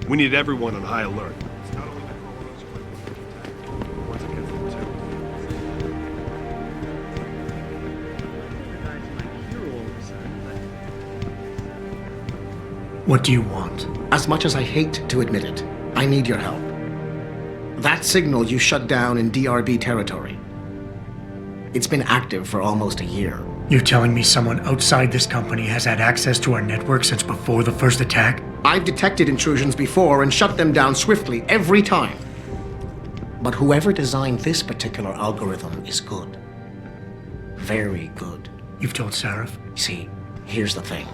We need everyone on high alert. It's not only the colonies who are attacked, but once it gets them too. What do you want? As much as I hate to admit it, I need your help. That signal you shut down in DRB territory. It's been active for almost a year. You're telling me someone outside this company has had access to our network since before the first attack? I've detected intrusions before and shut them down swiftly every time. But whoever designed this particular algorithm is good. Very good. You've told Sarif? See, here's the thing.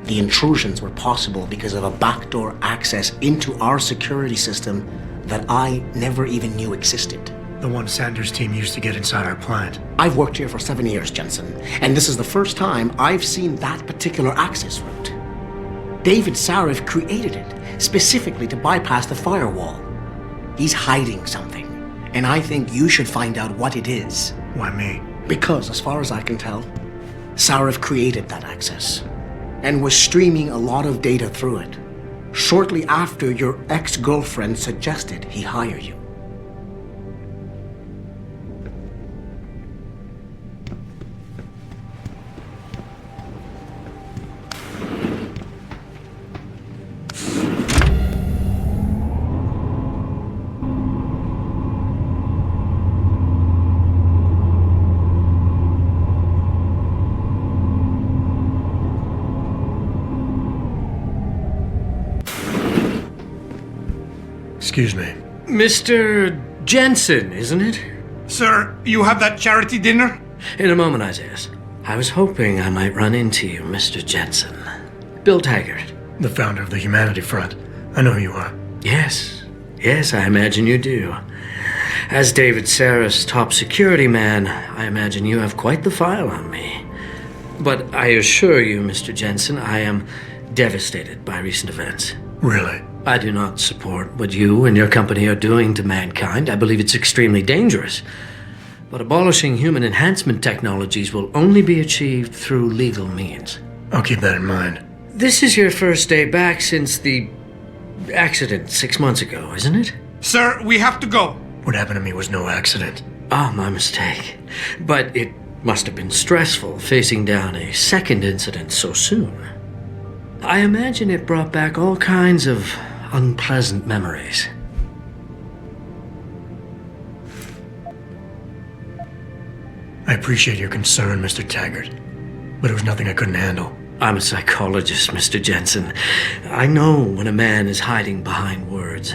The intrusions were possible because of a backdoor access into our security system that I never even knew existed. The one Sanders' team used to get inside our plant. I've worked here for 7 years, Jensen, and this is the first time I've seen that particular access route. David Sarif created it specifically to bypass the firewall. He's hiding something, and I think you should find out what it is. Why me? Because, as far as I can tell, Sarif created that access and was streaming a lot of data through it shortly after your ex-girlfriend suggested he hire you. Excuse me. Mr. Jensen, isn't it? Sir, you have that charity dinner? In a moment, Isaiah. I was hoping I might run into you, Mr. Jensen. Bill Taggart. The founder of the Humanity Front. I know who you are. Yes, I imagine you do. As David Sarif's top security man, I imagine you have quite the file on me. But I assure you, Mr. Jensen, I am devastated by recent events. Really? I do not support what you and your company are doing to mankind. I believe it's extremely dangerous. But abolishing human enhancement technologies will only be achieved through legal means. I'll keep that in mind. This is your first day back since the accident 6 months ago, isn't it? Sir, we have to go. What happened to me was no accident. My mistake. But it must have been stressful facing down a second incident so soon. I imagine it brought back all kinds of unpleasant memories. I appreciate your concern, Mr. Taggart, but it was nothing I couldn't handle. I'm a psychologist, Mr. Jensen. I know when a man is hiding behind words.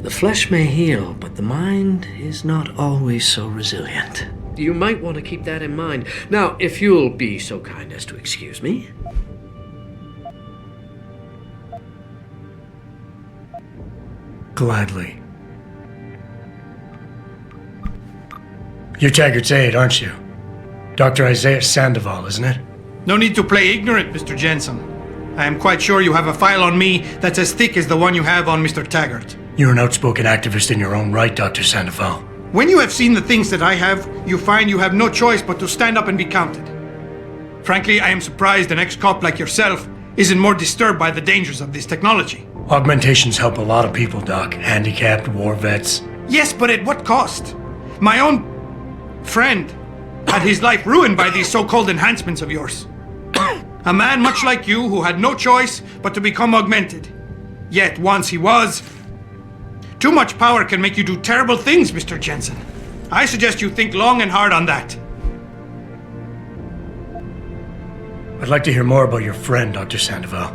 The flesh may heal, but the mind is not always so resilient. You might want to keep that in mind. Now, if you'll be so kind as to excuse me. Gladly. You're Taggart's aide, aren't you? Dr. Isaiah Sandoval, isn't it? No need to play ignorant, Mr. Jensen. I am quite sure you have a file on me that's as thick as the one you have on Mr. Taggart. You're an outspoken activist in your own right, Dr. Sandoval. When you have seen the things that I have, you find you have no choice but to stand up and be counted. Frankly, I am surprised an ex-cop like yourself isn't more disturbed by the dangers of this technology. Augmentations help a lot of people, Doc. Handicapped, war vets. Yes, but at what cost? My own friend had his life ruined by these so-called enhancements of yours. A man much like you who had no choice but to become augmented. Yet once he was... Too much power can make you do terrible things, Mr. Jensen. I suggest you think long and hard on that. I'd like to hear more about your friend, Dr. Sandoval.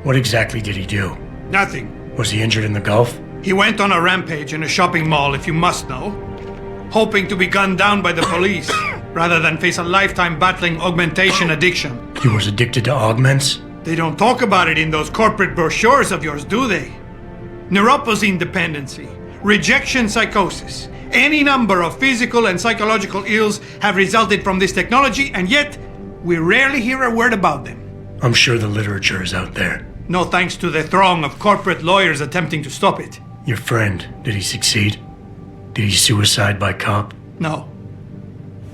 What exactly did he do? Nothing. Was he injured in the Gulf? He went on a rampage in a shopping mall, if you must know, hoping to be gunned down by the police, rather than face a lifetime battling augmentation addiction. He was addicted to augments? They don't talk about it in those corporate brochures of yours, do they? Neuroposine dependency, rejection psychosis, any number of physical and psychological ills have resulted from this technology, and yet we rarely hear a word about them. I'm sure the literature is out there. No thanks to the throng of corporate lawyers attempting to stop it. Your friend, did he succeed? Did he suicide by cop? No.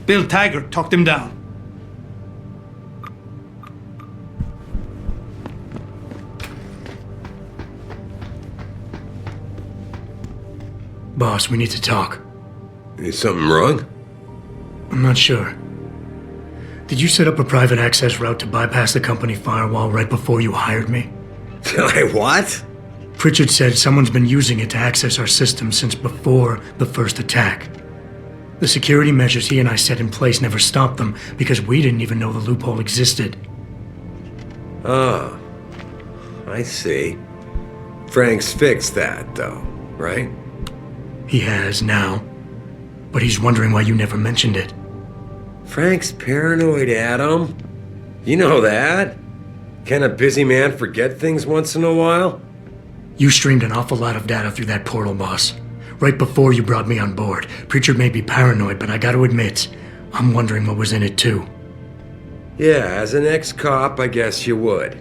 Bill Taggart talked him down. Boss, we need to talk. Is something wrong? I'm not sure. Did you set up a private access route to bypass the company firewall right before you hired me? What? Pritchard said someone's been using it to access our system since before the first attack. The security measures he and I set in place never stopped them because we didn't even know the loophole existed. Oh, I see. Frank's fixed that, though, right? He has now, but he's wondering why you never mentioned it. Frank's paranoid, Adam. You know that. Can a busy man forget things once in a while? You streamed an awful lot of data through that portal, Boss. Right before you brought me on board. Pritchard may be paranoid, but I gotta admit, I'm wondering what was in it too. Yeah, as an ex-cop, I guess you would.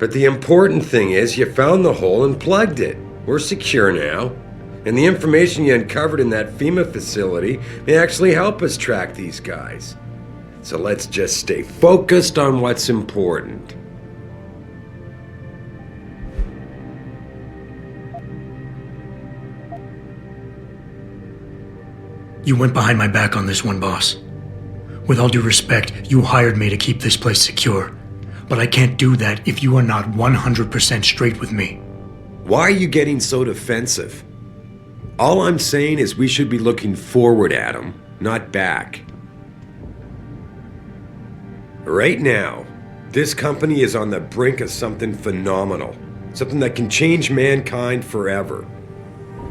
But the important thing is you found the hole and plugged it. We're secure now. And the information you uncovered in that FEMA facility may actually help us track these guys. So let's just stay focused on what's important. You went behind my back on this one, Boss. With all due respect, you hired me to keep this place secure. But I can't do that if you are not 100% straight with me. Why are you getting so defensive? All I'm saying is we should be looking forward, Adam, not back. Right now, this company is on the brink of something phenomenal. Something that can change mankind forever.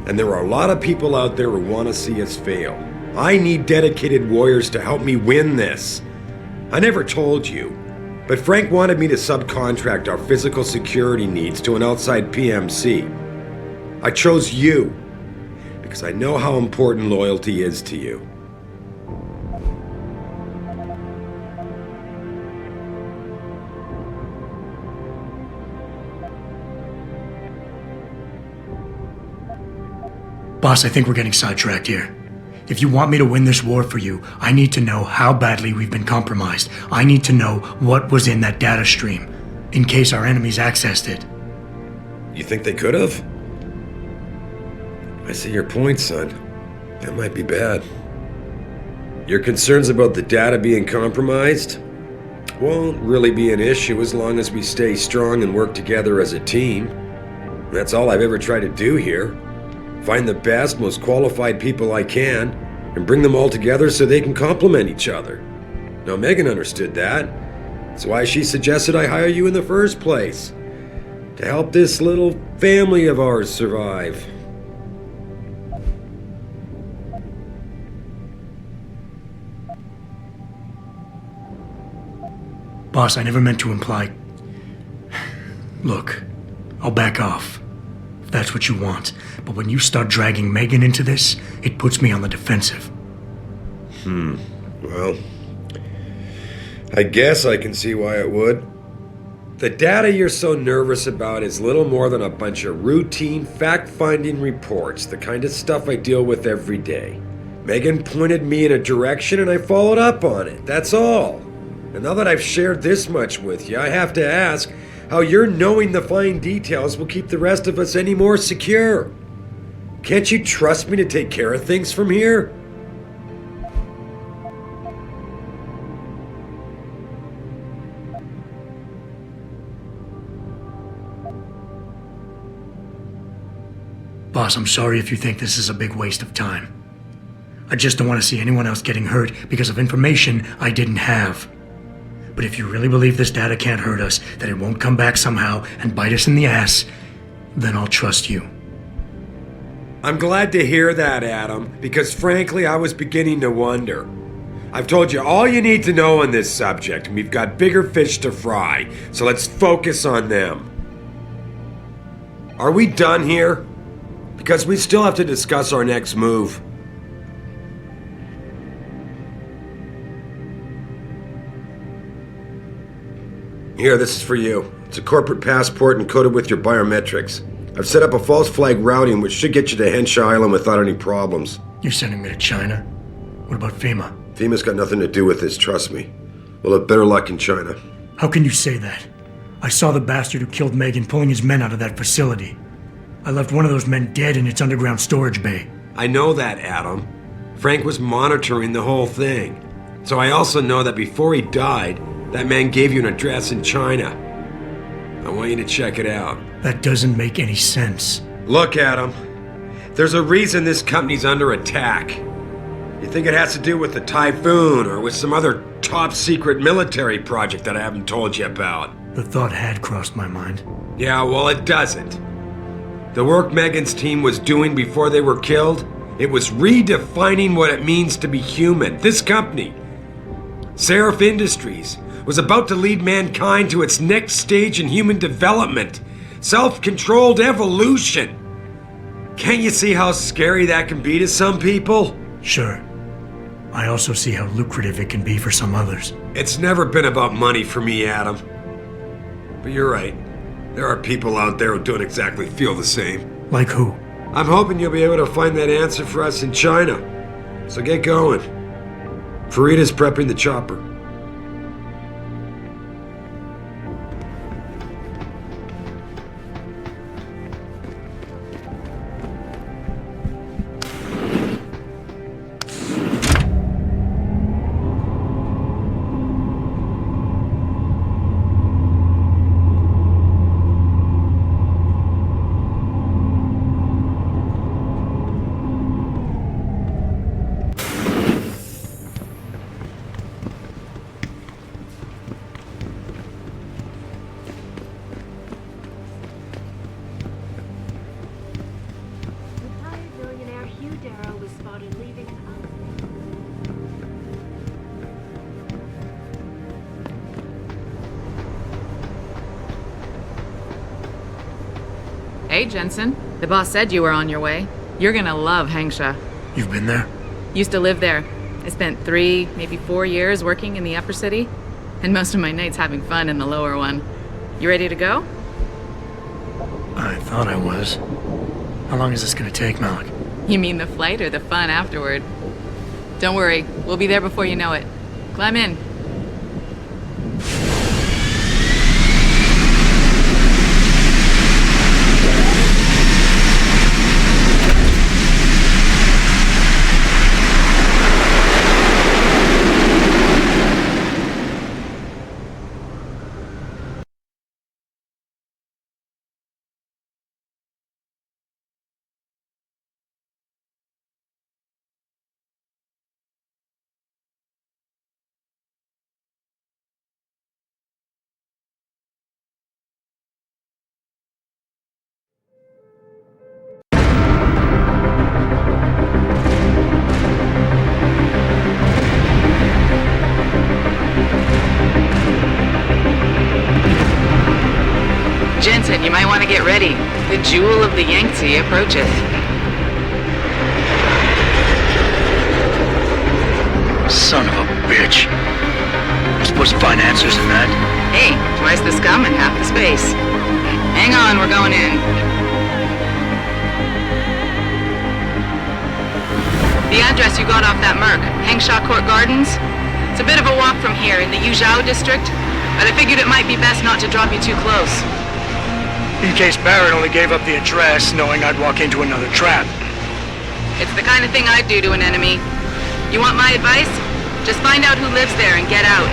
And there are a lot of people out there who want to see us fail. I need dedicated warriors to help me win this. I never told you, but Frank wanted me to subcontract our physical security needs to an outside PMC. I chose you because I know how important loyalty is to you. Boss, I think we're getting sidetracked here. If you want me to win this war for you, I need to know how badly we've been compromised. I need to know what was in that data stream, in case our enemies accessed it. You think they could have? I see your point, son. That might be bad. Your concerns about the data being compromised won't really be an issue as long as we stay strong and work together as a team. That's all I've ever tried to do here. Find the best, most qualified people I can, and bring them all together so they can complement each other. Now, Megan understood that. That's why she suggested I hire you in the first place. To help this little family of ours survive. Boss, I never meant to imply... Look, I'll back off. If that's what you want. But when you start dragging Megan into this, it puts me on the defensive. Well, I guess I can see why it would. The data you're so nervous about is little more than a bunch of routine, fact-finding reports, the kind of stuff I deal with every day. Megan pointed me in a direction and I followed up on it, that's all. And now that I've shared this much with you, I have to ask how your knowing the fine details will keep the rest of us any more secure. Can't you trust me to take care of things from here? Boss, I'm sorry if you think this is a big waste of time. I just don't want to see anyone else getting hurt because of information I didn't have. But if you really believe this data can't hurt us, that it won't come back somehow and bite us in the ass, then I'll trust you. I'm glad to hear that, Adam, because frankly, I was beginning to wonder. I've told you all you need to know on this subject, and we've got bigger fish to fry, so let's focus on them. Are we done here? Because we still have to discuss our next move. Here, this is for you. It's a corporate passport encoded with your biometrics. I've set up a false flag routing which should get you to Henshaw Island without any problems. You're sending me to China? What about FEMA? FEMA's got nothing to do with this, trust me. We'll have better luck in China. How can you say that? I saw the bastard who killed Megan pulling his men out of that facility. I left one of those men dead in its underground storage bay. I know that, Adam. Frank was monitoring the whole thing. So I also know that before he died, that man gave you an address in China. I want you to check it out. That doesn't make any sense. Look, Adam. There's a reason this company's under attack. You think it has to do with the typhoon or with some other top-secret military project that I haven't told you about? The thought had crossed my mind. Yeah, well, it doesn't. The work Megan's team was doing before they were killed, it was redefining what it means to be human. This company, Seraph Industries, was about to lead mankind to its next stage in human development. Self-controlled evolution. Can't you see how scary that can be to some people? Sure. I also see how lucrative it can be for some others. It's never been about money for me, Adam. But you're right. There are people out there who don't exactly feel the same. Like who? I'm hoping you'll be able to find that answer for us in China. So get going. Farida's prepping the chopper. Hey, Jensen. The boss said you were on your way. You're gonna love Hangsha. You've been there? Used to live there. I spent 3, maybe 4 years working in the upper city, and most of my nights having fun in the lower one. You ready to go? I thought I was. How long is this gonna take, Malik? You mean the flight or the fun afterward? Don't worry, we'll be there before you know it. Climb in. Jensen, you might want to get ready. The jewel of the Yangtze approaches. Son of a bitch. You're supposed to find answers in that. Hey, twice the scum and half the space. Hang on, we're going in. The address you got off that Merc, Hangsha Court Gardens? It's a bit of a walk from here in the Yuzhou district, but I figured it might be best not to drop you too close. In case Barrett only gave up the address knowing I'd walk into another trap. It's the kind of thing I'd do to an enemy. You want my advice? Just find out who lives there and get out.